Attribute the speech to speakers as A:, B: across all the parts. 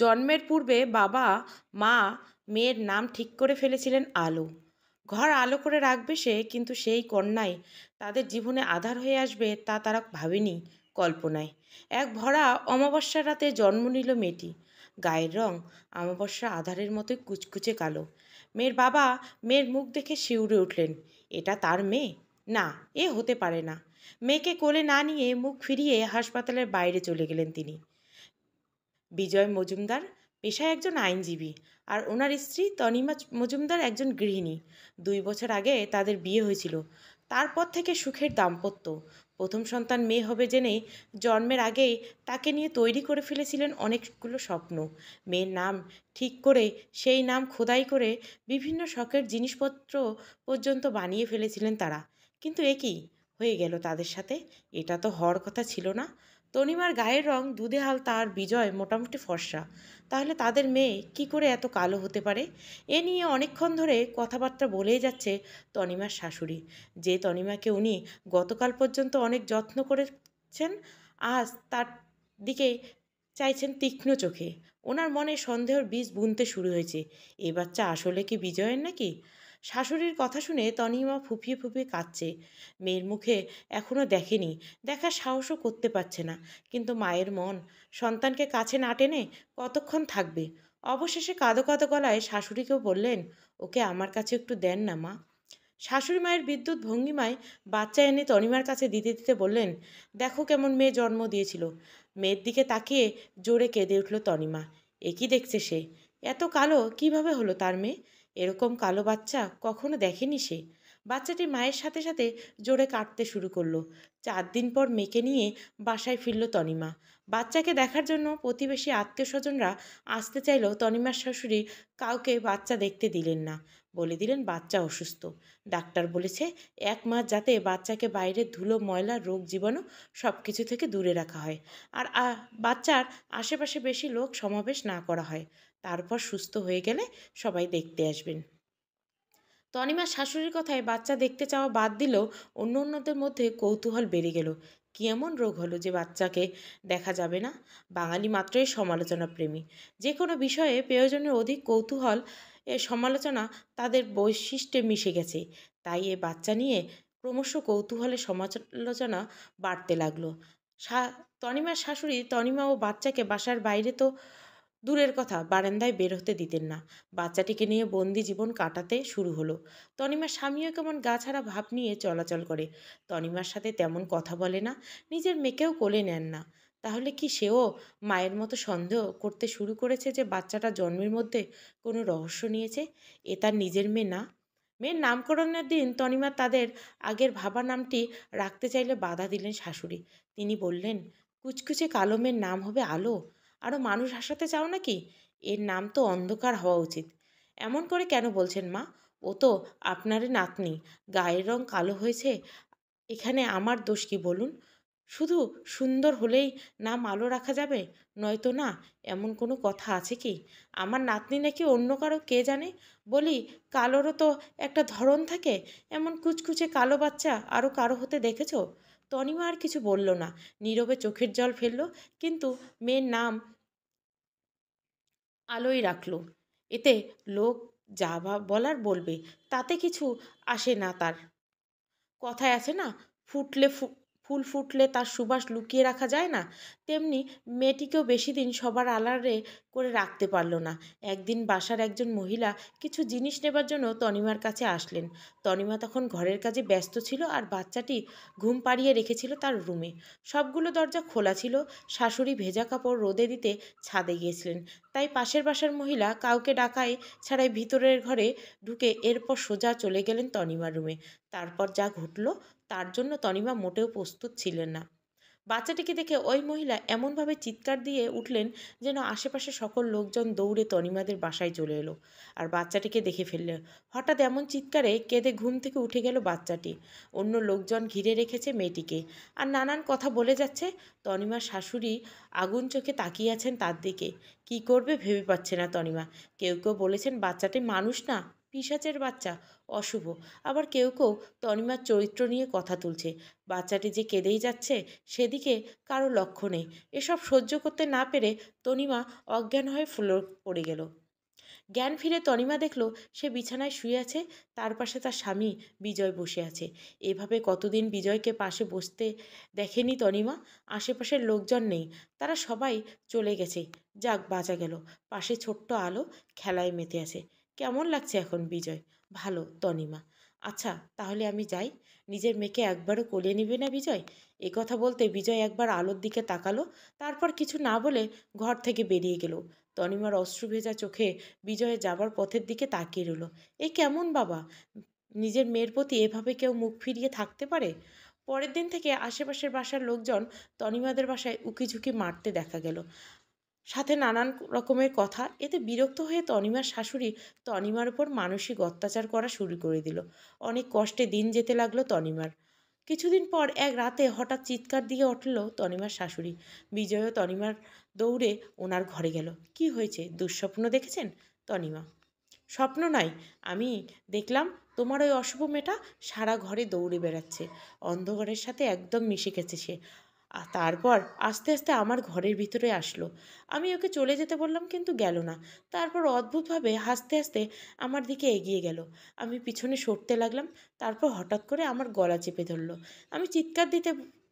A: জন্মের পূর্বে বাবা মা মেয়ের নাম ঠিক করে ফেলেছিলেন আলো। ঘর আলো করে রাখবে সে, কিন্তু সেই কন্যাই তাদের জীবনে আধার হয়ে আসবে তা তারা ভাবেনি কল্পনায়। এক ভরা অমাবস্যার রাতে জন্ম নিল মেয়েটি। গায়ের রং অমাবস্যা আধারের মতোই কুচকুচে কালো। মেয়ের বাবা মেয়ের মুখ দেখে শিউরে উঠলেন। এটা তার মেয়ে? না, এ হতে পারে না। মেয়েকে কোলে না নিয়ে মুখ ফিরিয়ে হাসপাতালের বাইরে চলে গেলেন তিনি। বিজয় মজুমদার পেশায় একজন আইনজীবী, আর ওনার স্ত্রী তনিমা মজুমদার একজন গৃহিণী। 2 বছর আগে তাদের বিয়ে হয়েছিল। তারপর থেকে সুখের দাম্পত্য। প্রথম সন্তান মেয়ে হবে জেনে জন্মের আগেই তাকে নিয়ে তৈরি করে ফেলেছিলেন অনেকগুলো স্বপ্ন। মেয়ের নাম ঠিক করে সেই নাম খোদাই করে বিভিন্ন শখের জিনিসপত্র পর্যন্ত বানিয়ে ফেলেছিলেন তারা। কিন্তু এ কী হয়ে গেল তাদের সাথে? এটা তো হওয়ার কথা ছিল না। তনিমার গায়ের রং দুধে হালতা আর বিজয় মোটামুটি ফর্সা। তাহলে তাদের মেয়ে কি করে এত কালো হতে পারে? এ নিয়ে অনেকক্ষণ ধরে কথাবার্তা বলেই যাচ্ছে তনিমার শাশুড়ি। যে তনিমাকে উনি গতকাল পর্যন্ত অনেক যত্ন করেছেন, আজ তার দিকে চাইছেন তীক্ষ্ণ চোখে। ওনার মনে সন্দেহের বীজ বুনতে শুরু হয়েছে। এ বাচ্চা আসলে কি বিজয়ের নাকি? শাশুড়ির কথা শুনে তনিমা ফুঁপিয়ে ফুঁপিয়ে কাঁদছে। মেয়ের মুখে এখনও দেখেনি, দেখার সাহসও করতে পারছে না। কিন্তু মায়ের মন সন্তানকে কাছে না টেনে কতক্ষণ থাকবে? অবশেষে কাঁদো কাঁদো গলায় শাশুড়িকেও বললেন, ওকে আমার কাছে একটু দেন না মা। শাশুড়ি মায়ের বিদ্যুৎ ভঙ্গিমায় বাচ্চা এনে তনিমার কাছে দিতে দিতে বললেন, দেখো কেমন মেয়ে জন্ম দিয়েছিল। মেয়ের দিকে তাকিয়ে জোরে কেঁদে উঠল তনিমা। এ কি দেখছে সে? এত কালো কিভাবে হলো তার মেয়ে? এরকম কালো বাচ্চা কখনো দেখেনি সে। বাচ্চাটি মায়ের সাথে সাথে জোরে কাঁদতে শুরু করলো। 4 দিন পর মেয়েকে নিয়ে বাসায় ফিরল তনিমা। বাচ্চাকে দেখার জন্য প্রতিবেশী আত্মীয় স্বজনরা আসতে চাইলেও তনিমার শাশুড়ি কাউকে বাচ্চা দেখতে দিলেন না। বলে দিলেন বাচ্চা অসুস্থ। ডাক্তার বলেছে 1 মাস যাতে বাচ্চাকে বাইরের ধুলো, ময়লা, রোগ জীবাণু সব কিছু থেকে দূরে রাখা হয়। আর বাচ্চার আশেপাশে বেশি লোক সমাবেশ না করা হয়। তারপর সুস্থ হয়ে গেলে সবাই দেখতে আসবেন। তনিমার শাশুড়ির কথায় বাচ্চা দেখতে চাওয়া বাদ দিলেও অন্য অন্যদের মধ্যে কৌতূহল বেড়ে গেল। কি এমন রোগ হলো যে বাচ্চাকে দেখা যাবে না? বাঙালি মাত্রই সমালোচনা প্রেমী। যে কোনো বিষয়ে প্রয়োজনের অধিক কৌতূহল, এ সমালোচনা তাদের বৈশিষ্ট্যে মিশে গেছে। তাই এ বাচ্চা নিয়ে ক্রমশ কৌতূহলের সমালোচনা বাড়তে লাগলো। তনিমার শাশুড়ি তনিমা ও বাচ্চাকে বাসার বাইরে তো দূরের কথা, বারান্দায় বের হতে দিতেন না। বাচ্চাটিকে নিয়ে বন্দি জীবন কাটাতে শুরু হলো। তনিমার স্বামীও কেমন গা ছাড়া ভাব নিয়ে চলাচল করে। তনিমার সাথে তেমন কথা বলে না, নিজের মেয়েকেও কোলে নেন না। তাহলে কি সেও মায়ের মতো সন্দেহ করতে শুরু করেছে যে বাচ্চাটা জন্মের মধ্যে কোনো রহস্য নিয়েছে? এ তার নিজের মেয়ে না? মেয়ের নামকরণের দিন তনিমা তাদের আগের ভাবা নামটি রাখতে চাইলে বাধা দিলেন শাশুড়ি। তিনি বললেন, কুচকুচে কালো মেয়ের নাম হবে আলো? আরও মানুষ হাসাতে চাও নাকি? এর নাম তো অন্ধকার হওয়া উচিত। এমন করে কেন বলছেন মা? ও তো আপনারই নাতনি। গায়ের রং কালো হয়েছে, এখানে আমার দোষ কি বলুন? শুধু সুন্দর হলেই নাম আলো রাখা যাবে? নয়তো না, এমন কোনো কথা আছে কি? আমার নাতনি নাকি অন্য কারো কে জানে? বলি, কালোরও তো একটা ধরন থাকে। এমন কুচকুচে কালো বাচ্চা আরও কারো হতে দেখেছ? তনিমা আর কিছু বলল না, নীরবে চোখের জল ফেলল। কিন্তু মেয়ের নাম আলোই রাখল। এতে লোক যা বলার বলবে, তাতে কিছু আসে না তার। কথায় আছে না, ফুটলে ফুল ফুটলে তার সুবাস লুকিয়ে রাখা যায় না, তেমনি মেয়েটিকেও বেশি দিন সবার আড়ালে করে রাখতে পারল না। একদিন বাসার একজন মহিলা কিছু জিনিস নেবার জন্য তনিমার কাছে আসলেন। তনিমা তখন ঘরের কাজে ব্যস্ত ছিল আর বাচ্চাটি ঘুম পাড়িয়ে রেখেছিল তার রুমে। সবগুলো দরজা খোলা ছিল। শাশুড়ি ভেজা কাপড় রোদে দিতে ছাদে গিয়েছিলেন। তাই পাশের বাসার মহিলা কাউকে ডাকাই ছাড়াই ভিতরের ঘরে ঢুকে এরপর সোজা চলে গেলেন তনিমার রুমে। তারপর যা ঘটল তার জন্য তনিমা মোটেও প্রস্তুত ছিলেন না। বাচ্চাটিকে দেখে ওই মহিলা এমনভাবে চিৎকার দিয়ে উঠলেন যেন আশেপাশে সকল লোকজন দৌড়ে তনিমাদের বাসায় চলে এলো আর বাচ্চাটিকে দেখে ফেললে। হঠাৎ এমন চিৎকারে কেঁদে ঘুম থেকে উঠে গেল বাচ্চাটি। অন্য লোকজন ঘিরে রেখেছে মেয়েটিকে আর নানান কথা বলে যাচ্ছে। তনিমার শাশুড়ি আগুন চোখে তাকিয়ে আছেন তার দিকে। কি করবে ভেবে পাচ্ছে না তনিমা। কেউ কেউ বলেছেন বাচ্চাটি মানুষ না, পিশাচের বাচ্চা, অশুভ। আবার কেউ কেউ তনিমার চরিত্র নিয়ে কথা তুলছে। বাচ্চাটি যে কেঁদেই যাচ্ছে সেদিকে কারো লক্ষ্য নেই। এসব সহ্য করতে না পেরে তনিমা অজ্ঞান হয়ে পড়ে গেল। জ্ঞান ফিরে তনিমা দেখল সে বিছানায় শুয়ে আছে, তার পাশে তার স্বামী বিজয় বসে আছে। এভাবে কতদিন বিজয়কে পাশে বসতে দেখেনি তনিমা। আশেপাশের লোকজন নেই, তারা সবাই চলে গেছে। যাক, বাঁচা গেল। পাশে ছোট্ট আলো খেলায় মেতে আছে। কেমন লাগছে এখন বিজয়? ভালো, তনিমা। আচ্ছা, তাহলে আমি যাই। নিজের মেয়েকে একবারও কোলে নিবে না বিজয়? এ কথা বলতে বিজয় একবার আলোর দিকে তাকালো, তারপর কিছু না বলে ঘর থেকে বেরিয়ে গেল। তনিমার অশ্রুভেজা চোখে বিজয়ের যাবার পথের দিকে তাকিয়ে রইল। এ কেমন বাবা? নিজের মেয়ের প্রতি এভাবে কেউ মুখ ফিরিয়ে থাকতে পারে? পরের দিন থেকে আশেপাশের বাসার লোকজন তনিমাদের বাসায় উকিঝুঁকি মারতে দেখা গেল, সাথে নানান রকমের কথা। এতে বিরক্ত হয়ে তনিমার শাশুড়ি তনিমার উপর মানসিক অত্যাচার করা শুরু করে দিল। অনেক কষ্টে দিন যেতে লাগলো তনিমার। কিছুদিন পর এক রাতে হঠাৎ চিৎকার দিয়ে উঠল তনিমার শাশুড়ি। বিজয়ও তনিমার দৌড়ে ওনার ঘরে গেল। কি হয়েছে? দুঃস্বপ্ন দেখেছেন? তনিমা: স্বপ্ন নয়, আমি দেখলাম তোমার ওই অশুভ মেয়েটা সারা ঘরে দৌড়ে বেড়াচ্ছে। অন্ধকারের সাথে একদম মিশে গেছে সে। তারপর আস্তে আস্তে আমার ঘরের ভিতরে আসলো। আমি ওকে চলে যেতে বললাম, কিন্তু গেল না। তারপর অদ্ভুতভাবে হাসতে হাসতে আমার দিকে এগিয়ে গেল। আমি পিছনে সরতে লাগলাম। তারপর হঠাৎ করে আমার গলা চেপে ধরলো। আমি চিৎকার দিতে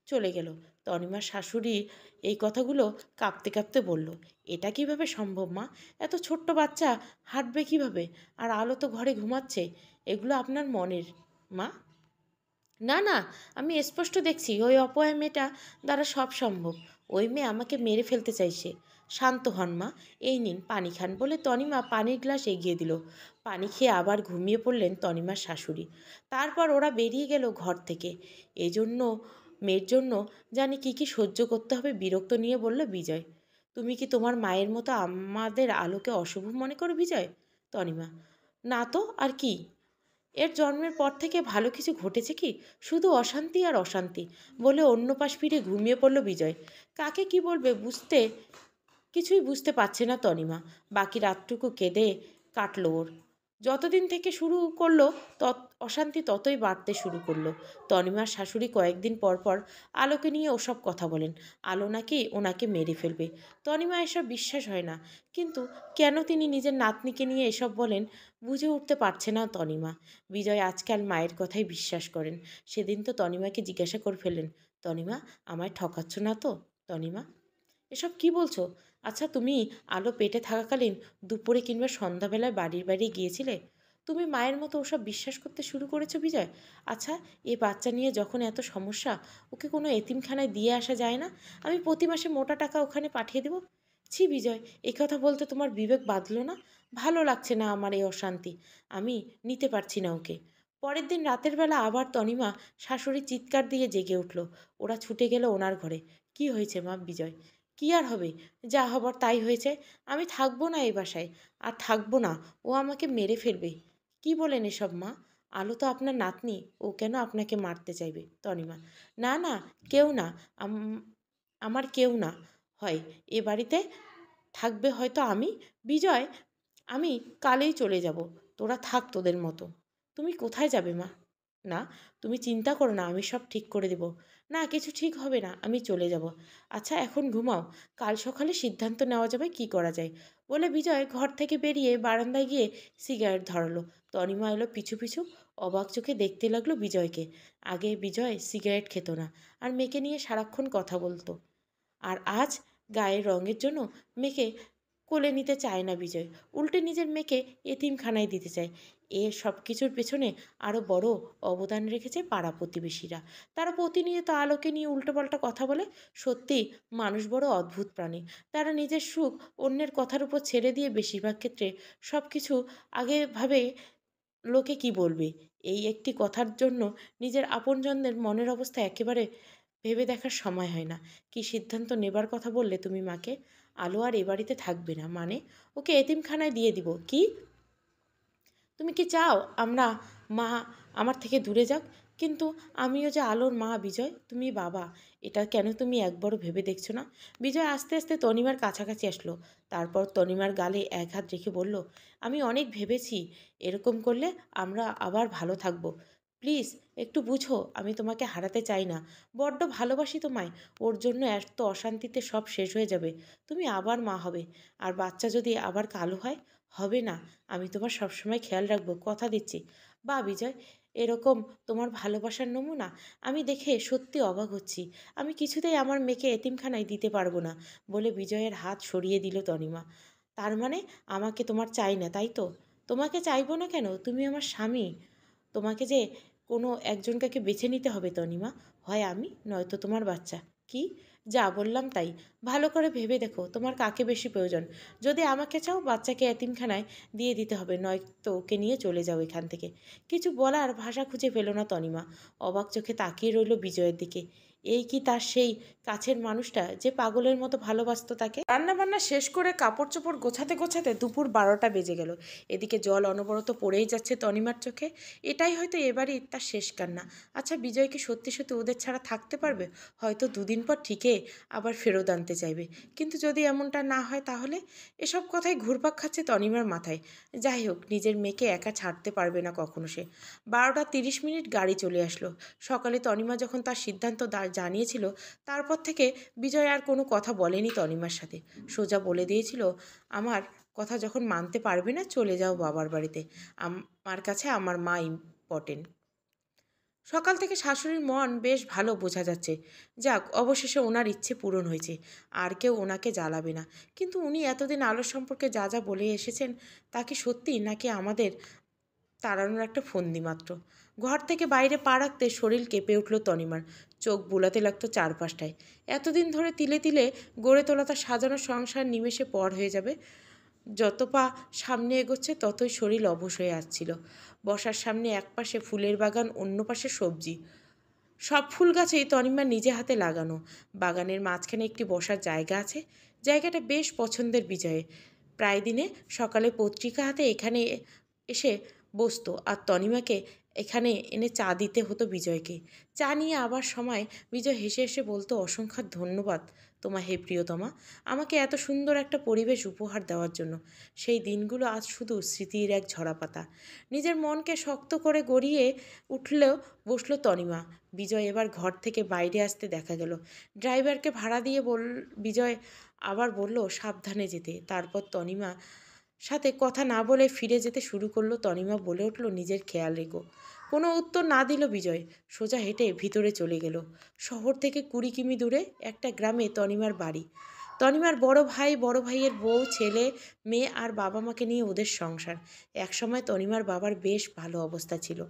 A: চলে গেল। তনিমার শাশুড়ি এই কথাগুলো কাঁপতে কাঁপতে বলল, এটা কিভাবে সম্ভব মা? এত ছোট্ট বাচ্চা হাঁটবে কিভাবে? আর আলো তো ঘরে ঘুমাচ্ছে। এগুলো আপনার মনের, মা। না না, আমি স্পষ্ট দেখছি ওই অপয়া মেয়েটা দ্বারা সব সম্ভব। ওই মেয়ে আমাকে মেরে ফেলতে চাইছে। শান্ত হন মা, এই নিন পানি খান বলে তনিমা পানির গ্লাস এগিয়ে দিল। পানি খেয়ে আবার ঘুমিয়ে পড়লেন তনিমার শাশুড়ি। তারপর ওরা বেরিয়ে গেল ঘর থেকে। এজন্য মেয়ের জন্য জানি কি কি সহ্য করতে হবে, বিরক্ত নিয়ে বলল বিজয়। তুমি কি তোমার মায়ের মতো আমাদের আলোকে অশুভ মনে করো বিজয়? তনিমা: না তো আর কি। এর জন্মের পর থেকে ভালো কিছু ঘটেছে কি? শুধু অশান্তি আর অশান্তি বলে অন্য পাশ ফিরে ঘুমিয়ে পড়ল বিজয়। কাকে কি বলবে কিছুই বুঝতে পারছে না তনিমা। বাকি রাতটুকু কেঁদে কাটল ওর। যতদিন থেকে শুরু করলো অশান্তি ততই বাড়তে শুরু করলো। তনিমার শাশুড়ি কয়েকদিন পর পর আলোকে নিয়ে ওসব কথা বলেন। আলো নাকি ওনাকে মেরে ফেলবে। তনিমা এসব বিশ্বাস হয় না, কিন্তু কেন তিনি নিজের নাতনিকে নিয়ে এসব বলেন বুঝে উঠতে পারছে না তনিমা। বিজয় আজকাল মায়ের কথাই বিশ্বাস করেন। সেদিন তো তনিমাকে জিজ্ঞাসা করে ফেললেন, তনিমা, আমায় ঠকাচ্ছ না তো? তনিমা: এসব কি বলছো? আচ্ছা, তুমি আলো পেটে থাকাকালীন দুপুরে কিংবা সন্ধ্যাবেলায় বাড়ির বাইরে গিয়েছিলে? তুমি মায়ের মতো ওসব বিশ্বাস করতে শুরু করেছো বিজয়? আচ্ছা, এ বাচ্চা নিয়ে যখন এত সমস্যা, ওকে কোনো এতিমখানায় দিয়ে আসা যায় না? আমি প্রতি মাসে মোটা টাকা ওখানে পাঠিয়ে দেবো। ছি বিজয়, এই কথা বলতে তোমার বিবেক বাঁধলো না? ভালো লাগছে না আমার এই অশান্তি। আমি নিতে পারছি না ওকে। পরের দিন রাতের বেলা আবার তনিমা শাশুড়ি চিৎকার দিয়ে জেগে উঠল। ওরা ছুটে গেল ওনার ঘরে। কি হয়েছে মা? বিজয়: কী আর হবে, যা হবার তাই হয়েছে। আমি থাকবো না এই বাসায়, আর থাকবো না। ও আমাকে মেরে ফেলবে। কি বলেন এসব মা? আলো তো আপনার নাতনি, ও কেন আপনাকে মারতে চাইবে? তনিমা: না না, কেউ না। আমার কেউ না হয় এ বাড়িতে থাকবে হয়তো আমি। বিজয়, আমি কালেই চলে যাব। তোরা থাক তোদের মতো। তুমি কোথায় যাবে মা? না, তুমি চিন্তা করো না, আমি সব ঠিক করে দেব। না, কিছু ঠিক হবে না, আমি চলে যাব। আচ্ছা, এখন ঘুমাও, কাল সকালে সিদ্ধান্ত নেওয়া যাবে কি করা যায়। বলে বিজয় ঘর থেকে বেরিয়ে বারান্দায় গিয়ে সিগারেট ধরালো। তনিমা এলো পিছু পিছু। অবাক চোখে দেখতে লাগলো বিজয়কে। আগে বিজয় সিগারেট খেত না, আর মেয়েকে নিয়ে সারাক্ষণ কথা বলতো। আর আজ গায়ের রঙের জন্য মেয়েকে কোলে নিতে চায় না বিজয়। উল্টে নিজের মেয়েকে এতিমখানায় দিতে চায়। এ সব কিছুর পেছনে আরও বড় অবদান রেখেছে পাড়া প্রতিবেশীরা। তারা প্রতিনিয়ত আলোকে নিয়ে উল্টোপাল্টা কথা বলে। সত্যি, মানুষ বড় অদ্ভুত প্রাণী। তারা নিজের সুখ অন্যের কথার উপর ছেড়ে দিয়ে বেশিরভাগ ক্ষেত্রে সব কিছু আগে ভাবে লোকে কি বলবে, এই একটি কথার জন্য নিজের আপনজনদের মনের অবস্থা একেবারে ভেবে দেখার সময় হয় না। কি সিদ্ধান্ত নেবার কথা বললে তুমি মাকে? আলো আর এ বাড়িতে থাকবে না মানে? ওকে এতিমখানায় দিয়ে দিব কি? তুমি কি চাও আমরা মা আমার থেকে দূরে যাক? কিন্তু আমিও যে আলোর মা বিজয়, তুমি বাবা, এটা কেন তুমি একবারও ভেবে দেখছো না? বিজয় আস্তে আস্তে তনিমার কাছাকাছি আসলো। তারপর তনিমার গালে এক হাত রেখে বলল, আমি অনেক ভেবেছি, এরকম করলে আমরা আবার ভালো থাকবো। প্লিজ একটু বুঝো, আমি তোমাকে হারাতে চাই না। বড্ড ভালোবাসি তোমায়। ওর জন্য এত অশান্তিতে সব শেষ হয়ে যাবে। তুমি আবার মা হবে। আর বাচ্চা যদি আবার কালো হয়, হবে না। আমি তোমার সবসময় খেয়াল রাখবো, কথা দিচ্ছি। বা বিজয়, এরকম তোমার ভালোবাসার নমুনা আমি দেখে সত্যি অবাক হচ্ছি। আমি কিছুতেই আমার মেয়েকে এতিমখানায় দিতে পারবো না, বলে বিজয়ের হাত সরিয়ে দিল তনিমা। তার মানে আমাকে তোমার চাই না, তাই তো? তোমাকে চাইবো না কেন? তুমি আমার স্বামী। তোমাকে যে কোনো একজনকে বেছে নিতে হবে তনিমা। হয় আমি, নয়তো তোমার বাচ্চা। কি? যা বললাম তাই। ভালো করে ভেবে দেখো তোমার কাকে বেশি প্রয়োজন। যদি আমাকে চাও, বাচ্চাকে এতিমখানায় দিয়ে দিতে হবে, নয়তো ওকে নিয়ে চলে যাও এখান থেকে। কিছু বলার ভাষা খুঁজে পেল না তনিমা। অবাক চোখে তাকিয়ে রইল বিজয়ের দিকে। এই কি তার সেই কাছের মানুষটা যে পাগলের মতো ভালোবাসতো তাকে? রান্নাবান্না শেষ করে কাপড় চোপড় গোছাতে গোছাতে দুপুর 12টা বেজে গেল। এদিকে জল অনবরত পড়েই যাচ্ছে তনিমার চোখে। এটাই হয়তো এবারই তার শেষ কান্না। আচ্ছা, বিজয় কি সত্যি সত্যি ওদের ছাড়া থাকতে পারবে? হয়তো দুদিন পর ঠিকই আবার ফেরত আনতে চাইবে। কিন্তু যদি এমনটা না হয় তাহলে? এসব কথাই ঘুরপাক খাচ্ছে তনিমার মাথায়। যাই হোক, নিজের মেয়েকে একা ছাড়তে পারবে না কখনো সে। 12টা 30 মিনিট গাড়ি চলে আসলো। সকালে তনিমা যখন তার সিদ্ধান্ত জানিয়েছিল, তারপর থেকে বিজয় আর কোনো কথা বলেনি তনিমার সাথে। সোজা বলে দিয়েছিল, আমার কথা যখন মানতে পারবে না, চলে যাও বাবার বাড়িতে। আমার কাছে আমার মা ইম্পর্টেন্ট। সকাল থেকে শাশুড়ির মন বেশ ভালো বোঝা যাচ্ছে। যাক, অবশেষে ওনার ইচ্ছে পূরণ হয়েছে। আর কেউ ওনাকে জ্বালাবে না। কিন্তু উনি এতদিন আলোর সম্পর্কে যা যা বলে এসেছেন, তা কি সত্যি, নাকি আমাদের তাড়ানোর একটা ফন্দি মাত্র? ঘর থেকে বাইরে পা রাখতে শরীর কেঁপে উঠল তনিমার। চোখ বুলাতে লাগতো চারপাশটায়। এতদিন ধরে তিলে তিলে গড়ে তোলা তার সাজানো সংসার নিমেষে পর হয়ে যাবে। যত পা সামনে এগোচ্ছে ততই শরীর অবশ হয়ে আসছিল। বসার সামনে এক পাশে ফুলের বাগান, অন্য পাশে সবজি। সব ফুল গাছেই তনিমার নিজে হাতে লাগানো। বাগানের মাঝখানে একটি বসার জায়গা আছে। জায়গাটা বেশ পছন্দের বিজয়ে। প্রায় দিনে সকালে পত্রিকা হাতে এখানে এসে বসতো, আর তনিমাকে এখানে এনে চা দিতে হতো বিজয়কে। চা নিয়ে আবার সময় বিজয় হেসে হেসে বলতো, অসংখ্য ধন্যবাদ তোমার হে প্রিয়তমা, আমাকে এত সুন্দর একটা পরিবেশ উপহার দেওয়ার জন্য। সেই দিনগুলো আজ শুধু স্মৃতির এক ঝরাপাতা। নিজের মনকে শক্ত করে গড়িয়ে উঠলেও বসলো তনিমা। বিজয় এবার ঘর থেকে বাইরে আসতে দেখা গেল। ড্রাইভারকে ভাড়া দিয়ে বিজয় আবার বলল সাবধানে যেতে। তারপর তনিমা সাথে কথা না বলে ফিরে যেতে শুরু করলো। তনিমা বলে উঠল, নিজের খেয়াল রেখো। কোনো উত্তর না দিল বিজয়। সোজা হেঁটে ভিতরে চলে গেল। শহর থেকে 20 কিমি দূরে একটা গ্রামে তনিমার বাড়ি। তনিমার বড় ভাই, বড় ভাইয়ের বউ, ছেলে মেয়ে আর বাবা মাকে নিয়ে ওদের সংসার। একসময় তনিমার বাবার বেশ ভালো অবস্থা ছিল।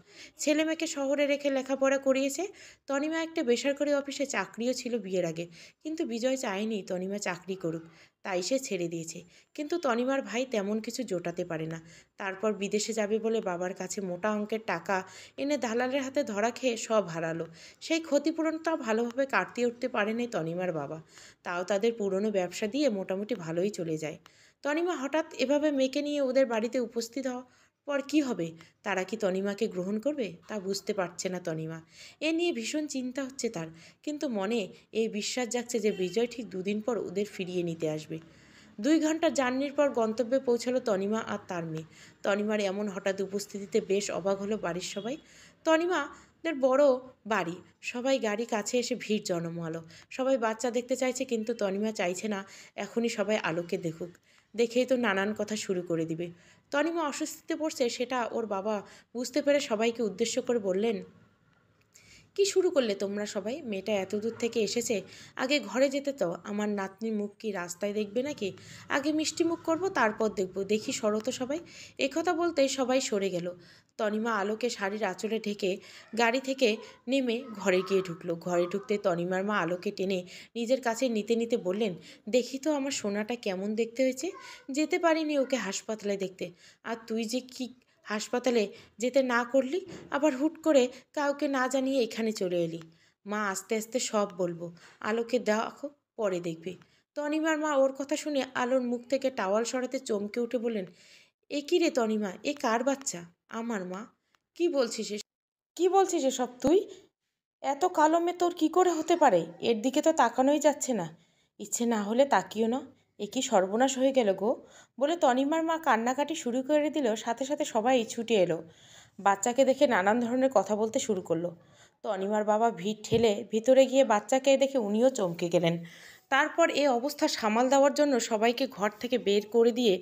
A: ছেলে মেয়েকে শহরে রেখে লেখাপড়া করিয়েছে। তনিমা একটা বেসরকারি অফিসে চাকরিও ছিল বিয়ের আগে। কিন্তু বিজয় চায়নি তনিমা চাকরি করুক, তাই সে ছেড়ে দিয়েছে। কিন্তু তনিমার ভাই তেমন কিছু জোটাতে পারে না। তারপর বিদেশে যাবে বলে বাবার কাছে মোটা অঙ্কের টাকা এনে দালালের হাতে ধরা খেয়ে সব হারালো। সেই ক্ষতিপূরণটাও ভালোভাবে কাটিয়ে উঠতে পারেনি তনিমার বাবা। তাও তাদের পুরনো ব্যবসা দিয়ে মোটামুটি ভালোই চলে যায়। তনিমা হঠাৎ এভাবে মেয়েকে নিয়ে ওদের বাড়িতে উপস্থিত হওয়ার পর কী হবে? তারা কি তনিমাকে গ্রহণ করবে? তা বুঝতে পারছে না তনিমা। এ নিয়ে ভীষণ চিন্তা হচ্ছে তার। কিন্তু মনে এই বিশ্বাস জাগছে যে বিজয় ঠিক দুদিন পর ওদের ফিরিয়ে নিতে আসবে। 2 ঘন্টা জার্নির পর গন্তব্যে পৌঁছালো তনিমা আর তার মেয়ে। তনিমার এমন হঠাৎ উপস্থিতিতে বেশ অবাক হলো বাড়ির সবাই। তনিমাদের বড় বাড়ি। সবাই গাড়ি কাছে এসে ভিড় জমালো। সবাই বাচ্চা দেখতে চাইছে, কিন্তু তনিমা চাইছে না এখনই সবাই আলোকে দেখুক। দেখেই তো নানান কথা শুরু করে দিবে। তনিমা অস্বস্তিতে পড়ছে সেটা ওর বাবা বুঝতে পেরে সবাইকে উদ্দেশ্য করে বললেন, কি শুরু করলে তোমরা সবাই? মেয়েটা এত দূর থেকে এসেছে, আগে ঘরে যেতে তো। আমার নাতনির মুখ কি রাস্তায় দেখবে নাকি? আগে মিষ্টি মুখ করবো, তারপর দেখবো। দেখি সরো তো সবাই। একথা বলতেই সবাই সরে গেল। তনিমা আলোকে শাড়ির আঁচলে ঢেকে গাড়ি থেকে নেমে ঘরে গিয়ে ঢুকলো। ঘরে ঢুকতে তনিমার মা আলোকে টেনে নিজের কাছে নিতে নিতে বললেন, দেখি তো আমার সোনাটা কেমন দেখতে হয়েছে। যেতে পারিনি ওকে হাসপাতালে দেখতে। আর তুই যে কি হাসপাতালে যেতে না করলি, আবার হুট করে কাউকে না জানিয়ে এখানে চলে এলি। মা, আস্তে আস্তে সব বলবো। আলোকে দেখো, পরে দেখবি। তনিমার মা ওর কথা শুনে আলোর মুখ থেকে টাওয়াল সরাতে চমকে উঠে বললেন, এ কী রে তনিমা, এ কার বাচ্চা? আমার মা। কি বলছিস? কি বলছিস এসব তুই? এত কালো মেয়ে তোর কি করে হতে পারে? এর দিকে তো তাকানোই যাচ্ছে না। ইচ্ছে না হলে তাকিও না। এ কি সর্বনাশ হয়ে গেল গো! বলে তনিমার মা কান্নাকাটি শুরু করে দিল। সাথে সাথে সবাই ছুটে এলো। বাচ্চাকে দেখে নানান ধরনের কথা বলতে শুরু করলো। তনিমার বাবা ভিড় ঠেলে ভিতরে গিয়ে বাচ্চাকে দেখে উনিও চমকে গেলেন। তারপর এ অবস্থা সামাল দেওয়ার জন্য সবাইকে ঘর থেকে বের করে দিয়ে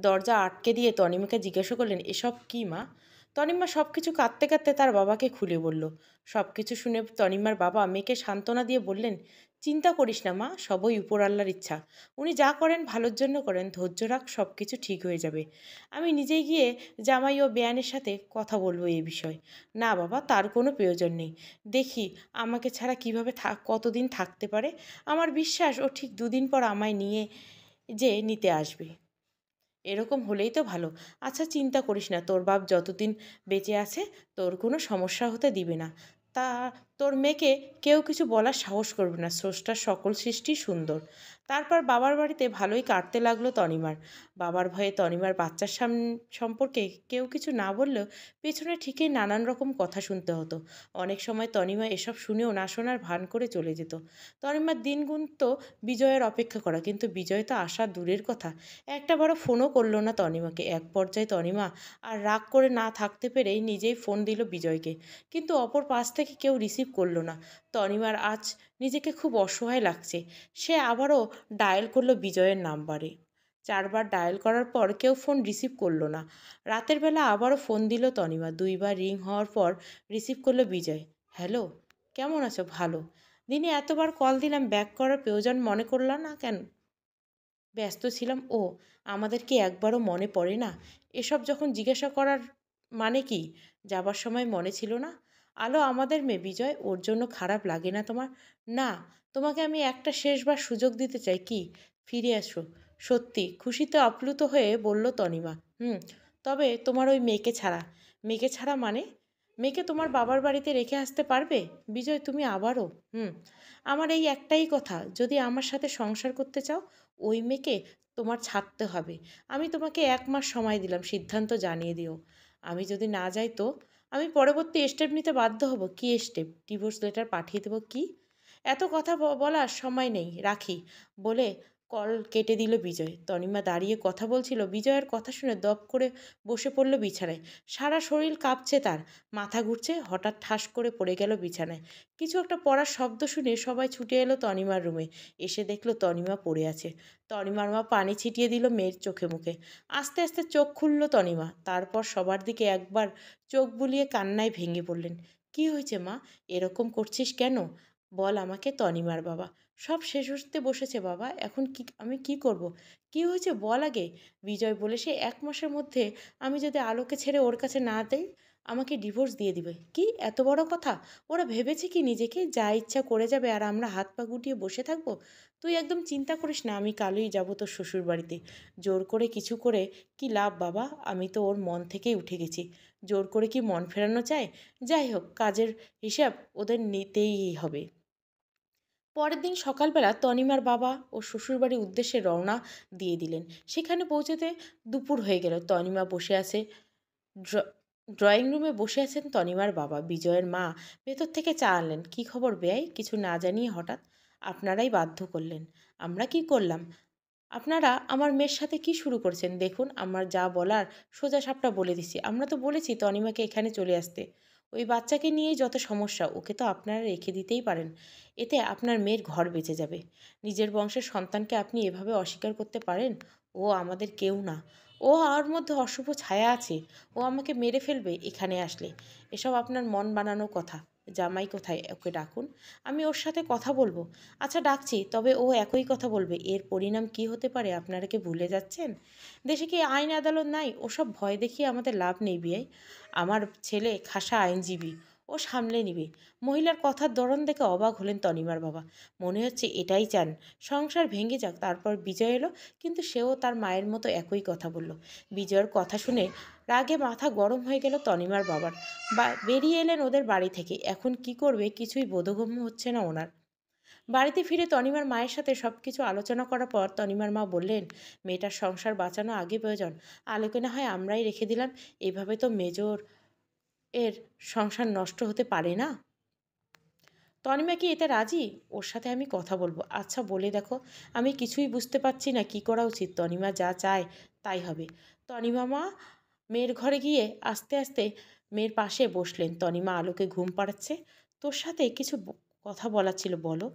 A: দরজা আটকে দিয়ে তনিমাকে জিজ্ঞাসা করলেন, এসব কি মা? তনিমা সব কিছু কাঁদতে কাঁদতে তার বাবাকে খুলে বলল। সব কিছু শুনে তনিমার বাবা মেয়েকে সান্ত্বনা দিয়ে বললেন, চিন্তা করিস না মা, সবই উপর আল্লাহর ইচ্ছা। উনি যা করেন ভালোর জন্য করেন, ধৈর্য রাখ, সব কিছু ঠিক হয়ে যাবে। আমি নিজেই গিয়ে জামাই ও বেয়ানের সাথে কথা বলবো এই বিষয়। না বাবা, তার কোনো প্রয়োজন নেই। দেখি আমাকে ছাড়া কিভাবে কতদিন থাকতে পারে। আমার বিশ্বাস ও ঠিক দুদিন পর আমায় নিয়ে যে নিতে আসবে। এরকম হলেই তো ভালো। আচ্ছা চিন্তা করিস না, তোর বাপ যতদিন বেঁচে আছে তোর কোনো সমস্যা হতে দিবে না। তা তোর মেয়েকে কেউ কিছু বলার সাহস করবে না। স্রষ্টার সকল সৃষ্টি সুন্দর। তারপর বাবার বাড়িতে ভালোই কাটতে লাগলো তনিমার। বাবার ভয়ে তনিমার বাচ্চার সম্পর্কে কেউ কিছু না বললেও পেছনে ঠিকই নানান রকম কথা শুনতে হতো। অনেক সময় তনিমা এসব শুনেও না শোনার ভান করে চলে যেত। তনিমার দিন গুনতো বিজয়ের অপেক্ষা করা, কিন্তু বিজয় তো আসা দূরের কথা। একটা বড় ফোনও করলো না তনিমাকে। এক পর্যায়ে তনিমা আর রাগ করে না থাকতে পেরেই নিজেই ফোন দিল বিজয়কে। কিন্তু অপর পাশ থেকে কেউ রিসিভ করলো না। তনিমার আজ নিজেকে খুব অসহায় লাগছে। সে আবারও ডায়াল করলো বিজয়ের নাম্বারে। 4 বার ডায়াল করার পর কেউ ফোন রিসিভ করলো না। রাতের বেলা আবারও ফোন দিল তনিমা। 2বার রিং হওয়ার পর রিসিভ করলো বিজয়। হ্যালো, কেমন আছো? ভালো। দিনে এতবার কল দিলাম, ব্যাক করার প্রয়োজন মনে করলা না কেন? ব্যস্ত ছিলাম। ও, আমাদের কি একবারও মনে পড়ে না? এসব যখন জিজ্ঞাসা করার মানে কি? যাবার সময় মনে ছিল না? আলো আমাদের মেয়ে বিজয়, ওর জন্য খারাপ লাগে না তোমার? না, তোমাকে আমি একটা শেষবার সুযোগ দিতে চাই, কি ফিরে আসো। সত্যি? খুশিতে আপ্লুত হয়ে বলল তনিমা। হুম। তবে তোমার ওই মেয়েকে ছাড়া। মেয়েকে ছাড়া মানে? মেয়েকে তোমার বাবার বাড়িতে রেখে আসতে পারবে বিজয় তুমি আবারও? হুম। আমার এই একটাই কথা, যদি আমার সাথে সংসার করতে চাও ওই মেয়েকে তোমার ছাড়তে হবে। আমি তোমাকে 1 মাস সময় দিলাম, সিদ্ধান্ত জানিয়ে দিও। আমি যদি না যাই তো? আমি পরবর্তী স্টেপ নিতে বাধ্য হব। কি স্টেপ? ডিভোর্স লেটার পাঠিয়ে দেবো কি? এত কথা বলার সময় নেই, রাখি বলে কল কেটে দিল বিজয়। তনিমা দাঁড়িয়ে কথা বলছিল। বিজয়ের কথা শুনে দপ করে বসে পড়ল বিছানায়। সারা শরীর কাঁপছে তার, মাথা ঘুরছে। হঠাৎ ঠাস করে পড়ে গেল বিছানায়। কিছু একটা পড়ার শব্দ শুনে সবাই ছুটে এলো তনিমার রুমে। এসে দেখলো তনিমা পড়ে আছে। তনিমার মা পানি ছিটিয়ে দিল মেয়ের চোখে মুখে। আস্তে আস্তে চোখ খুলল তনিমা। তারপর সবার দিকে একবার চোখ বুলিয়ে কান্নায় ভেঙে পড়লেন। কি হয়েছে মা? এরকম করছিস কেন? বল আমাকে। তনিমার বাবা। সব শেষ হতে বসেছে বাবা, এখন কি আমি কি করব? কি হয়েছে বল আগে। বিজয় বলে, সে 1 মাসের মধ্যে আমি যদি আলোকে ছেড়ে ওর কাছে না দেই আমাকে ডিভোর্স দিয়ে দিবে। কি এত বড় কথা? ওরা ভেবেছে কি নিজেকে যা ইচ্ছা করে যাবে আর আমরা হাত পা গুটিয়ে বসে থাকবো? তুই একদম চিন্তা করিস না, আমি কালই যাব তোর শ্বশুর বাড়িতে। জোর করে কিছু করে কি লাভ বাবা? আমি তো ওর মন থেকেই উঠে গেছি। জোর করে কি মন ফেরানো চায়? যাই হোক, কাজের হিসাব ওদের নিতেই হবে। পরের দিন সকালবেলা তনিমার বাবা ও শ্বশুরবাড়ির উদ্দেশ্যে রওনা দিয়ে দিলেন। সেখানে পৌঁছতে দুপুর হয়ে গেল। তনিমা বসে আছে ড্র- ড্রয়িং রুমে বসে আছেন তনিমার বাবা। বিজয়ের মা ভেতর থেকে চা আনলেন। কি খবর বেয়াই? কিছু না জানিয়ে হঠাৎ? আপনারাই বাধ্য করলেন। আমরা কি করলাম? আপনারা আমার মেয়ের সাথে কি শুরু করেছেন? দেখুন, আমার যা বলার সোজা সাপটা বলে দিছি। আমরা তো বলেছি তনিমাকে এখানে চলে আসতে। ওই বাচ্চাকে নিয়েই যত সমস্যা, ওকে তো আপনারা রেখে দিতেই পারেন। এতে আপনার মেয়ের ঘর বেঁচে যাবে। নিজের বংশের সন্তানকে আপনি এভাবে অস্বীকার করতে পারেন? ও আমাদের কেউ না। ও আর মধ্যে অশুভ ছায়া আছে। ও আমাকে মেরে ফেলবে এখানে আসলে। এসব আপনার মন বানানো কথা। জামাই কোথায়? ওকে ডাকুন, আমি ওর সাথে কথা বলবো। আচ্ছা ডাকছি, তবে ও একই কথা বলবে। এর পরিণাম কি হতে পারে আপনারা কি ভুলে যাচ্ছেন? দেশে কি আইন আদালত নাই? ওসব ভয় দেখিয়ে আমাদের লাভ নেই বিয়াই। আমার ছেলে খাসা আইনজীবী, ও সামলে নিবে। মহিলার কথার ধরন দেখে অবাক হলেন তনিমার বাবা। মনে হচ্ছে এটাই চান, সংসার ভেঙে যাক। তারপর বিজয় এলো, কিন্তু সেও তার মায়ের মতো একই কথা বলল। বিজয়ের কথা শুনে রাগে মাথা গরম হয়ে গেল তনিমার বাবার। বেরিয়ে এলেন ওদের বাড়ি থেকে। এখন কি করবে কিছুই বোধগম্য হচ্ছে না ওনার। বাড়িতে ফিরে তনিমার মায়ের সাথে সব কিছু আলোচনা করার পর তনিমার মা বললেন, মেয়েটার সংসার বাঁচানো আগে প্রয়োজন। আলোকে না হয় আমরাই রেখে দিলাম। এভাবে তো মেজর এর সংসার নষ্ট হতে পারে না? তনিমা কি এতে রাজি? ওর সাথে আমি কথা বলবো। আচ্ছা বলে দেখো, আমি কিছুই বুঝতে পারছি না কি করা উচিত। তনিমা যা চায় তাই হবে। তনিমা মা মেয়ের ঘরে গিয়ে আস্তে আস্তে মেয়ের পাশে বসলেন। তনিমা আলোকে ঘুম পাড়াচ্ছে। তোর সাথে কিছু কথা বলার ছিল, বলো।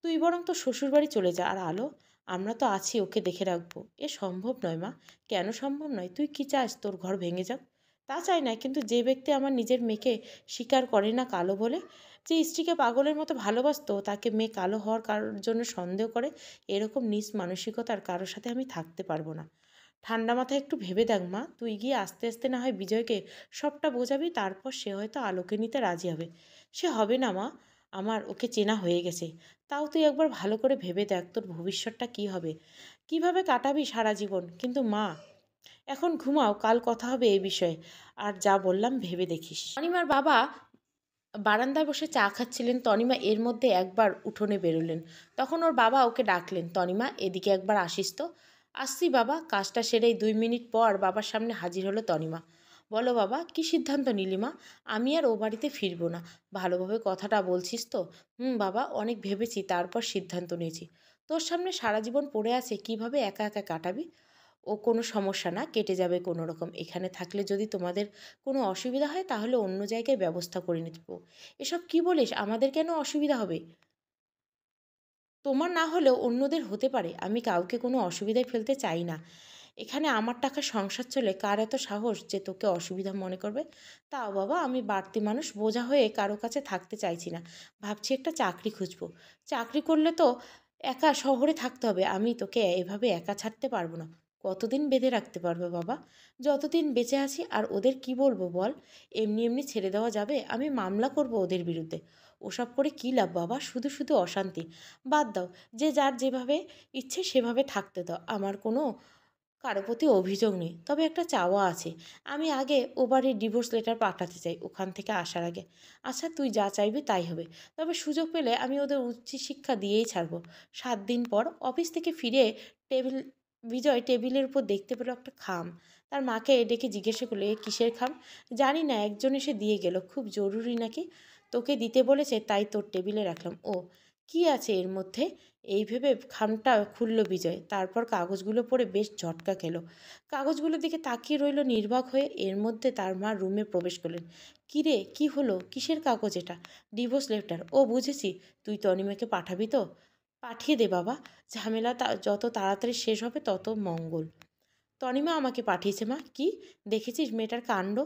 A: তুই বরং তোর শ্বশুরবাড়ি চলে যা। আর আলো, আমরা তো আছি, ওকে দেখে রাখবো। এ সম্ভব নয় মা। কেন সম্ভব নয়? তুই কি চাস তোর ঘর ভেঙে যাক? তা চাই না, কিন্তু যে ব্যক্তি আমার নিজের মেয়েকে স্বীকার করে না কালো বলে, যে স্ত্রীকে পাগলের মতো ভালোবাসতো, তাকে মেয়ে কালো হওয়ার কারোর জন্য সন্দেহ করে, এরকম নিজ মানসিকতার কারোর সাথে আমি থাকতে পারবো না। ঠান্ডা মাথায় একটু ভেবে দেখ মা। তুই গিয়ে আস্তে আস্তে না হয় বিজয়কে সবটা বোঝাবি, তারপর সে হয়তো আলোকে নিতে রাজি হবে। সে হবে না মা, আমার ওকে চেনা হয়ে গেছে। তাও তুই একবার ভালো করে ভেবে দেখ তোর ভবিষ্যৎটা কী হবে, কিভাবে কাটাবি সারা জীবন। কিন্তু মা, এখন ঘুমাও, কাল কথা হবে এই বিষয়ে। আর যা বললাম ভেবে দেখিস। তনিমার বাবা বারান্দায় বসে চা খাচ্ছিলেন। তনিমা এর মধ্যে একবার উঠোনে বেরোলেন। তখন ওর বাবা ওকে ডাকলেন, তনিমা এদিকে একবার আসিস তো। আসছি বাবা। কাজটা সেরেই 2 মিনিট পর বাবার সামনে হাজির হলো তনিমা। বলো বাবা, কি সিদ্ধান্ত নিলি মা? আমি আর ও বাড়িতে ফিরবো না। ভালোভাবে কথাটা বলছিস তো? বাবা, অনেক ভেবেছি, তারপর সিদ্ধান্ত নিয়েছি। তোর সামনে সারা জীবন পড়ে আছে, কিভাবে একা একা কাটাবি। ও কোনো সমস্যা না, কেটে যাবে কোনো রকম। এখানে থাকলে যদি তোমাদের কোনো অসুবিধা হয় তাহলে অন্য জায়গায় ব্যবস্থা করে নেব। এসব কি বলিস? আমাদের কেন অসুবিধা হবে? তোমার না হলেও অন্যদের হতে পারে। আমি কাউকে কোনো অসুবিধায় ফেলতে চাই না। এখানে আমার টাকা সংসার চলে, কার এত সাহস যে তোকে অসুবিধা মনে করবে? তাও বাবা, আমি বাড়তি মানুষ, বোঝা হয়ে কারো কাছে থাকতে চাইছি না। ভাবছি একটা চাকরি খুঁজবো। চাকরি করলে তো একা শহরে থাকতে হবে। আমি তোকে এভাবে একা ছাড়তে পারবো না। কতদিন বেঁধে রাখতে পারবে বাবা? যতদিন বেঁচে আছি। আর ওদের কি বলবো বল? এমনি এমনি ছেড়ে দেওয়া যাবে? আমি মামলা করব ওদের বিরুদ্ধে। ওসব করে কী লাভ বাবা? শুধু শুধু অশান্তি। বাদ দাও, যে যার যেভাবে ইচ্ছে সেভাবে থাকতে দাও। আমার কোনো কারো প্রতি অভিযোগ নেই, তবে একটা চাওয়া আছে। আমি আগে ও বাড়ির ডিভোর্স লেটার পাঠাতে চাই ওখান থেকে আসার আগে। আচ্ছা, তুই যা চাইবি তাই হবে। তবে সুযোগ পেলে আমি ওদের উচ্চশিক্ষা দিয়েই ছাড়বো। 7 দিন পর অফিস থেকে ফিরে টেবিল বিজয় টেবিলের উপর দেখতে পেল একটা খাম। তার মাকে ডেকে জিজ্ঞাসা করলে, এ কিসের খাম? জানি না, একজন এসে দিয়ে গেল, খুব জরুরি নাকি। তোকে দিতে বলেছে, তাই তোর টেবিলে রাখলাম। ও, কি আছে এর মধ্যে? এই ভেবে খামটা খুলল বিজয়। তারপর কাগজগুলো পড়ে বেশ ঝটকা খেলো। কাগজগুলোর দিকে তাকিয়ে রইল নির্বাক হয়ে। এর মধ্যে তার মা রুমে প্রবেশ করলেন। কী রে, কী হলো? কিসের কাগজ এটা? Divorce letter. ও, বুঝেছি, তুই তনিমাকে পাঠাবি তো? পাঠিয়ে দে বাবা। ঝামেলা যত তাড়াতাড়ি শেষ হবে তত মঙ্গল। তনিমা আমাকে পাঠিয়েছে মা। কি দেখেছিস মেয়েটার কাণ্ড?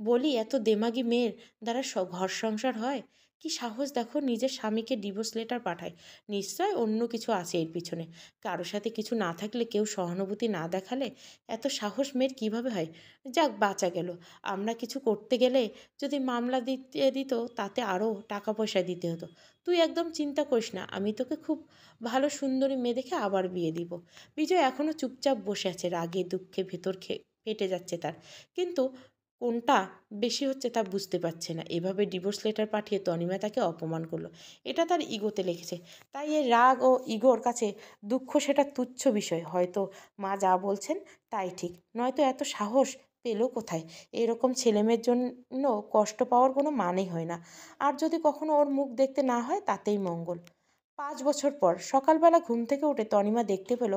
A: বলি, এত দেমাগী মেয়ের দ্বারা ঘর সংসার হয়? কি সাহস দেখো, নিজের স্বামীকে ডিভোর্স লেটার পাঠায়। নিশ্চয় অন্য কিছু আছে এর পিছনে। কারোর সাথে কিছু না থাকলে, কেউ সহানুভূতি না দেখালে এত সাহস মেয়ের কিভাবে হয়? যাক, বাঁচা গেল। আমরা কিছু করতে গেলে যদি মামলা দিতে দিত, তাতে আরও টাকা পয়সা দিতে হতো। তুই একদম চিন্তা করিস না, আমি তোকে খুব ভালো সুন্দরী মেয়ে দেখে আবার বিয়ে দিব। বিজয় এখনও চুপচাপ বসে আছে। রাগে দুঃখে ভেতর ফেটে যাচ্ছে তার। কিন্তু কোনটা বেশি হচ্ছে তা বুঝতে পারছে না। এভাবে ডিভোর্স লেটার পাঠিয়ে তনিমা তাকে অপমান করলো। এটা তার ইগোতে লেগেছে। তাই এই রাগ ও ইগোর কাছে দুঃখ সেটা তুচ্ছ বিষয়। হয়তো মা যা বলছেন তাই ঠিক, নয়তো এত সাহস পেলো কোথায়? এরকম ছেলেমেয়ের জন্য কষ্ট পাওয়ার কোনো মানেই হয় না। আর যদি কখনো ওর মুখ দেখতে না হয় তাতেই মঙ্গল। 5 বছর পর সকালবেলা ঘুম থেকে উঠে তনিমা দেখতে পেল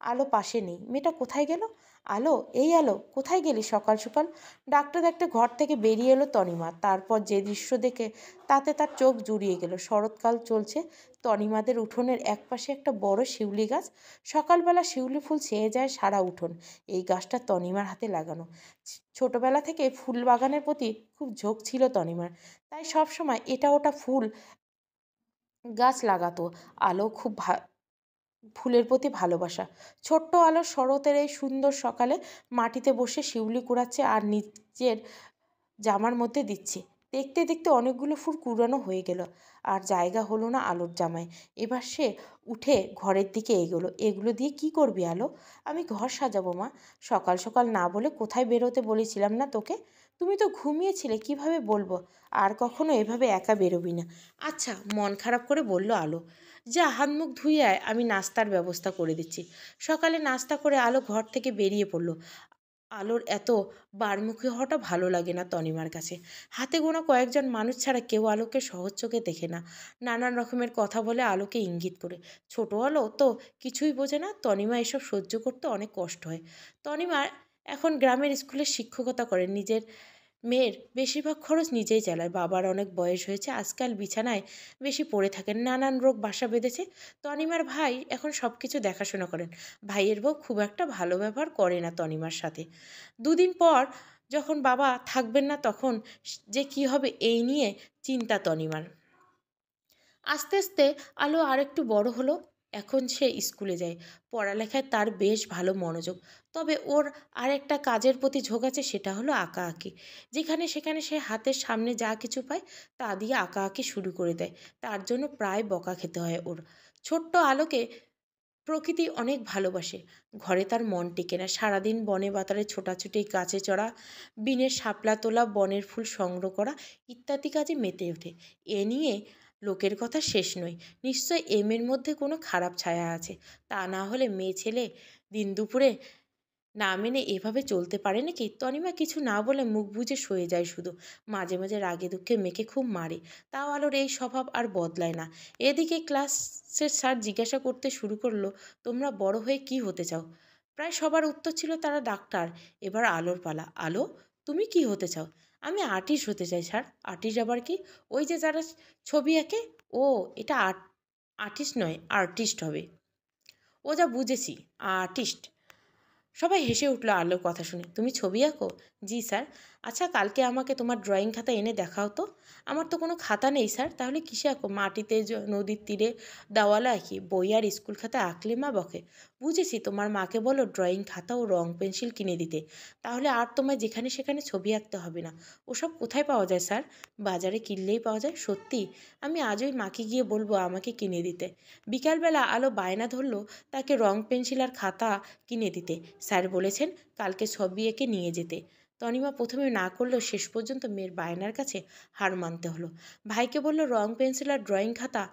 A: আলো পাশে নেই। মেয়েটা কোথায় গেল? আলো, এই আলো, কোথায় গেলি সকাল সকাল? ডাকতে ডাকতে ঘর থেকে বেরিয়ে এলো তনিমা। তারপর যে দৃশ্য দেখে তাতে তার চোখ জুড়িয়ে গেল। শরৎকাল চলছে। তনিমাদের উঠোনের একপাশে একটা বড় শিউলি গাছ। সকালবেলা শিউলি ফুল ছেয়ে যায় সারা উঠোন। এই গাছটা তনিমার হাতে লাগানো। ছোটবেলা থেকে ফুল বাগানের প্রতি খুব ঝোঁক ছিল তনিমার। তাই সব সময় এটা ওটা ফুল গাছ লাগাতো। আলো খুব ফুলের প্রতি ভালোবাসা। ছোট্ট আলো শরতের এই সুন্দর সকালে মাটিতে বসে শিউলি কুড়াচ্ছে আর নিজের জামার মধ্যে দিচ্ছে। দেখতে দেখতে অনেকগুলো ফুল কুড়ানো হয়ে গেল, আর জায়গা হলো না আলোর জামায়। এবার সে উঠে ঘরের দিকে এগোলো। এগুলো দিয়ে কি করবি আলো? আমি ঘর সাজাবো মা। সকাল সকাল না বলে কোথায় বেরোতে বলেছিলাম না তোকে? তুমি তো ঘুমিয়েছিলে, কিভাবে বলবো? আর কখনো এভাবে একা বেরোবি না। আচ্ছা, মন খারাপ করে বলল আলো। যা, হাত মুখ ধুয়ে আয়, আমি নাস্তার ব্যবস্থা করে দিচ্ছি। সকালে নাস্তা করে আলো ঘর থেকে বেরিয়ে পড়ল। আলোর এত বারমুখী হওয়াটা ভালো লাগে না তনিমার কাছে। হাতে গোনা কয়েকজন মানুষ ছাড়া কেউ আলোকে সহজ চোখে দেখে না। নানান রকমের কথা বলে আলোকে ইঙ্গিত করে। ছোট আলো তো কিছুই বোঝে না। তনিমা এসব সহ্য করতে অনেক কষ্ট হয়। তনিমা এখন গ্রামের স্কুলে শিক্ষকতা করে। নিজের মেয়ের বেশিরভাগ খরচ নিজেই চালায়। বাবার অনেক বয়স হয়েছে, আজকাল বিছানায় বেশি পড়ে থাকেন, নানান রোগ বাসা বেঁধেছে। তনিমার ভাই এখন সব কিছু দেখাশোনা করেন। ভাইয়ের বউ খুব একটা ভালো ব্যবহার করে না তনিমার সাথে। দুদিন পর যখন বাবা থাকবেন না তখন যে কি হবে এই নিয়ে চিন্তা তনিমার। আস্তে আস্তে আলো আর একটু বড় হলো। এখন সে স্কুলে যায়। পড়ালেখায় তার বেশ ভালো মনোযোগ। তবে ওর আর একটা কাজের প্রতি ঝোঁক আছে, সেটা হলো আঁকাআঁকি। যেখানে সেখানে সে হাতের সামনে যা কিছু পায় তা দিয়ে আঁকাআঁকি শুরু করে দেয়। তার জন্য প্রায় বকা খেতে হয় ওর। ছোট্ট আলোকে প্রকৃতি অনেক ভালোবাসে। ঘরে তার মন টেকে না। সারাদিন বনে বাতারে ছোটাছুটি, গাছে চড়া, বিনের শাপলা তোলা, বনের ফুল সংগ্রহ করা ইত্যাদি কাজে মেতে ওঠে। এ নিয়ে লোকের কথা শেষ নয়। নিশ্চয় এর মধ্যে কোনো খারাপ ছায়া আছে। তা না হলে মেয়ে ছেলে দিন দুপুরে না মেনে এভাবে চলতে পারে নাকি? তনিমা কিছু না বলে মুখ বুজে সয়ে যায় শুধু। মাঝে মাঝে রাগে দুঃখে মেয়েকে খুব মারে। তাও আলোর এই স্বভাব আর বদলায় না। এদিকে ক্লাসের স্যার জিজ্ঞাসা করতে শুরু করলো, তোমরা বড় হয়ে কি হতে চাও? প্রায় সবার উত্তর ছিল তারা ডাক্তার। এবার আলোর পালা। আলো, তুমি কি হতে চাও? আমি আর্টিস্ট হতে চাই স্যার। আর্টিস্ট আবার কি? ওই যে যারা ছবি আঁকে। ও, এটা আর্টিস্ট নয়, আর্টিস্ট হবে। ও যা বুঝেছি, আর্টিস্ট। সবাই হেসে উঠল আলোর কথা শুনে। তুমি ছবি আঁকো? জি স্যার। আচ্ছা, কালকে আমাকে তোমার ড্রয়িং খাতা এনে দেখাও তো। আমার তো কোনো খাতা নেই স্যার। তাহলে কিসে আঁকো? মাটিতে, নদীর তীরে, দেওয়ালে আঁকি। বই আর স্কুল খাতা আঁকলে মা বকে। বুঝেছি, তোমার মাকে বলো ড্রয়িং খাতা ও রং পেন্সিল কিনে দিতে। তাহলে আর তোমায় যেখানে সেখানে ছবি আঁকতে হবে না। ওসব কোথায় পাওয়া যায় স্যার? বাজারে কিনলেই পাওয়া যায়। সত্যি? আমি আজই মাকে গিয়ে বলবো আমাকে কিনে দিতে। বিকালবেলা আলো বায়না ধরলো তাকে রং পেন্সিল আর খাতা কিনে দিতে। স্যার বলেছেন কালকে ছবি এঁকে নিয়ে যেতে। তনিমা প্রথমে না করলেও শেষ পর্যন্ত মেয়ের বায়নার কাছে হার মানতে হলো। ভাইকে বলল রং পেন্সিল আর ড্রয়িং খাতা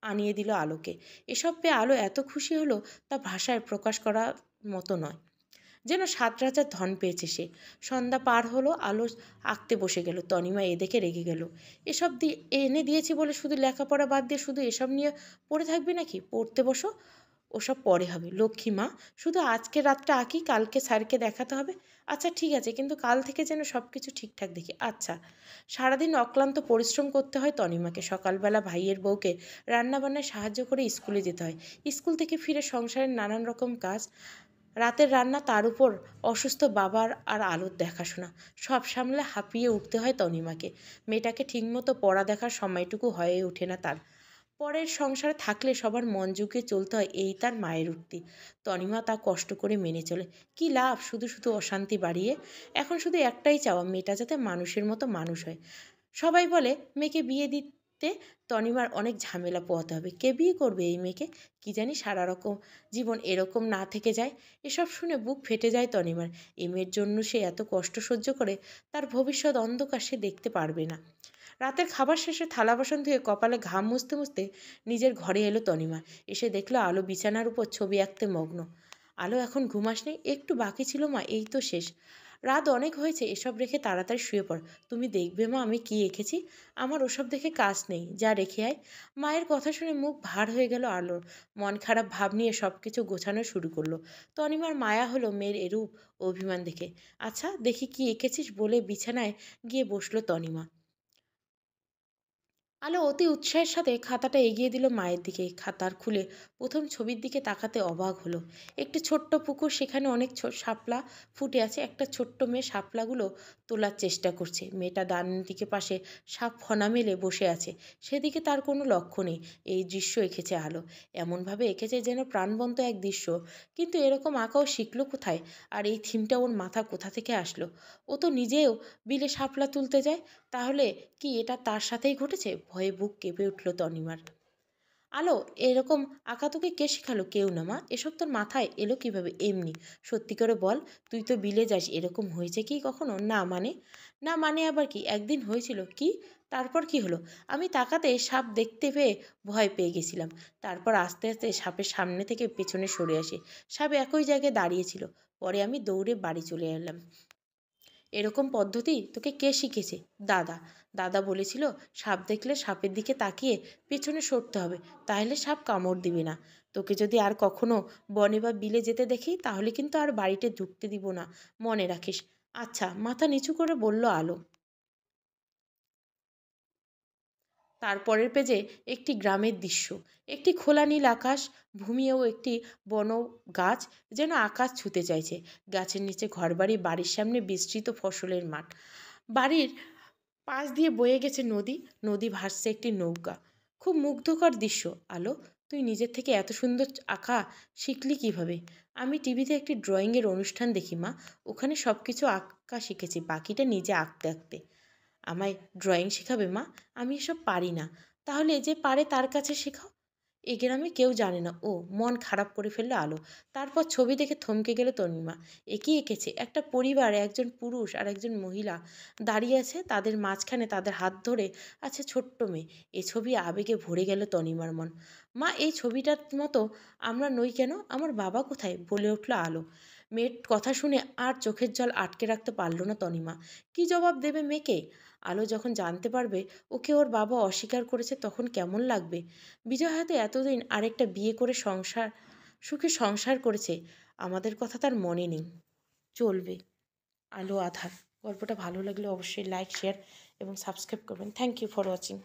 A: আনিয়ে দিল আলোকে। এসব পেয়ে আলো এত খুশি হলো তা ভাষায় প্রকাশ করার মতো নয়। যেন ৭ রাজার ধন পেয়েছে সে। সন্ধ্যা পার হলো, আলো আঁকতে বসে গেল। তনিমা এ দেখে রেগে গেল। এসব এনে দিয়েছি বলে শুধু লেখাপড়া বাদ দিয়ে শুধু এসব নিয়ে পড়ে থাকবে নাকি? পড়তে বসো, ওসব পরে হবে। লক্ষ্মী মা, শুধু আজকে রাতটা আঁকি, কালকে স্যারকে দেখাতে হবে। আচ্ছা ঠিক আছে, কিন্তু কাল থেকে যেন সব কিছু ঠিকঠাক দেখি। আচ্ছা। সারাদিন অক্লান্ত পরিশ্রম করতে হয় তনিমাকে। সকালবেলা ভাইয়ের বউকে রান্নাবান্নায় সাহায্য করে স্কুলে যেতে হয়। স্কুল থেকে ফিরে সংসারের নানান রকম কাজ, রাতের রান্না, তার উপর অসুস্থ বাবার আর আলোর দেখাশোনা, সব সামলে হাঁপিয়ে উঠতে হয় তনিমাকে। মেয়েটাকে ঠিকমতো পড়া দেখার সময়টুকু হয়ে ওঠে না তার। পরের সংসারে থাকলে সবার মন জুগিয়ে চলতে হয়, এই তার মায়ের উক্তি। তনিমা তা কষ্ট করে মেনে চলে। কি লাভ শুধু শুধু অশান্তি বাড়িয়ে? এখন শুধু একটাই চাওয়া, মেয়েটা যাতে মানুষের মতো মানুষ হয়। সবাই বলে মেয়েকে বিয়ে দিতে তনিমার অনেক ঝামেলা পোহাতে হবে। কে বিয়ে করবে এই মেয়েকে? কি জানি সারা রকম জীবন এরকম না থেকে যায়। এসব শুনে বুক ফেটে যায় তনিমার। এই মেয়ের জন্য সে এত কষ্ট সহ্য করে, তার ভবিষ্যৎ অন্ধকার সে দেখতে পারবে না। রাতের খাবার শেষে থালা বাসন ধুয়ে কপালে ঘাম মুছতে মুছতে নিজের ঘরে এলো তনিমা। এসে দেখলো আলো বিছানার উপর ছবি আঁকতে মগ্ন। আলো, এখন ঘুমাসনি? একটু বাকি ছিল মা, এই তো শেষ। রাত অনেক হয়েছে, এসব রেখে তাড়াতাড়ি শুয়ে পড়। তুমি দেখবে মা আমি কি এঁকেছি। আমার ওসব দেখে কাজ নেই, যা রেখে আয়। মায়ের কথা শুনে মুখ ভার হয়ে গেল আলোর। মন খারাপ ভাব নিয়ে সব কিছু গোছানো শুরু করলো। তনিমার মায়া হলো মেয়ের এরূপ অভিমান দেখে। আচ্ছা দেখি কি এঁকেছিস বলে বিছানায় গিয়ে বসলো তনিমা। আলো অতি উৎসাহের সাথে খাতাটা এগিয়ে দিল মায়ের দিকে। খাতার খুলে প্রথম ছবির দিকে তাকাতে অবাক হলো। একটি ছোট্ট পুকুর, সেখানে অনেক শাপলা ফুটে আছে। একটা ছোট্ট মেয়ে শাপলাগুলো তোলার চেষ্টা করছে। মেয়েটা ডান দিকে পাশে সাপ ফনা মেলে বসে আছে, সেদিকে তার কোনো লক্ষ্য নেই। এই দৃশ্য এঁকেছে আলো। এমনভাবে এঁকেছে যেন প্রাণবন্ত এক দৃশ্য। কিন্তু এরকম আঁকাও শিখলো কোথায়? আর এই থিমটা ওর মাথা কোথা থেকে আসলো? ও তো নিজেও বিলে শাপলা তুলতে যায়। তাহলে কি এটা তার সাথেই ঘটেছে? ভয়ে বুক কেঁপে উঠল তনিমার। আলো, এরকম আঁকা তোকে কে শেখালো? কেউ না মা, এসব তোর মাথায় এলো কিভাবে? এমনি। সত্যি করে বল, তুই তো বিলে যাস, এরকম হয়েছে কি কখনো? না মানে? না মানে আবার কি? একদিন হয়েছিল। কি? তারপর কি হলো? আমি তাকাতে সাপ দেখতে পেয়ে ভয় পেয়ে গেছিলাম। তারপর আস্তে আস্তে সাপের সামনে থেকে পেছনে সরে আসি। সাপ একই জায়গায় দাঁড়িয়েছিল। পরে আমি দৌড়ে বাড়ি চলে এলাম। এরকম পদ্ধতি তোকে কে শিখেছে? দাদা। দাদা বলেছিল সাপ দেখলে সাপের দিকে তাকিয়ে পেছনে সরতে হবে, তাহলে সাপ কামড় দিবে না। তোকে যদি আর কখনো বনে বা বিলে যেতে দেখি তাহলে কিন্তু আর বাড়িতে ঢুকতে দিব না, মনে রাখিস। আচ্ছা, মাথা নিচু করে বলল আলো। তারপরের পেজে একটি গ্রামের দৃশ্য, একটি খোলা নীল আকাশ, ভূমি ও একটি বন গাছ যেন আকাশ ছুতে চাইছে। গাছের নিচে ঘরবাড়ি, বাড়ির সামনে বিস্তৃত ফসলের মাঠ, বাড়ির পাশ দিয়ে বয়ে গেছে নদী, নদী ভাসছে একটি নৌকা। খুব মুগ্ধকর দৃশ্য। আলো, তুই নিজের থেকে এত সুন্দর আঁকা শিখলি কিভাবে? আমি টিভিতে একটি ড্রয়িংয়ের অনুষ্ঠান দেখি মা, ওখানে সব কিছু আঁকা শিখেছি, বাকিটা নিজে আঁকতে আঁকতে। আমায় ড্রয়িং শেখাবে মা? আমি এসব পারি না। তাহলে যে পারে তার কাছে শেখাও। এ গ্রামে কেউ জানে না। ও, মন খারাপ করে ফেললো আলো। তারপর ছবি দেখে থমকে গেল তনিমা। এঁকে এঁকেছে একটা পরিবার, একজন পুরুষ আর একজন মহিলা দাঁড়িয়ে আছে, তাদের মাঝখানে তাদের হাত ধরে আছে ছোট্ট মেয়ে। এ ছবি আবেগে ভরে গেল তনিমার মন। মা, এই ছবিটার মতো আমরা নই কেন? আমার বাবা কোথায়? বলে উঠল আলো। মেয়ের কথা শুনে আর চোখের জল আটকে রাখতে পারল না তনিমা। কি জবাব দেবে মেয়েকে? আলো যখন জানতে পারবে ওকে ওর বাবা অস্বীকার করেছে, তখন কেমন লাগবে? বিজয় হয়তো এতদিন আরেকটা বিয়ে করে সুখে সংসার করেছে, আমাদের কথা তার মনে নেই। চলবে। আলো আধার গল্পটা ভালো লাগলে অবশ্যই লাইক, শেয়ার এবং সাবস্ক্রাইব করবেন। Thank you for watching.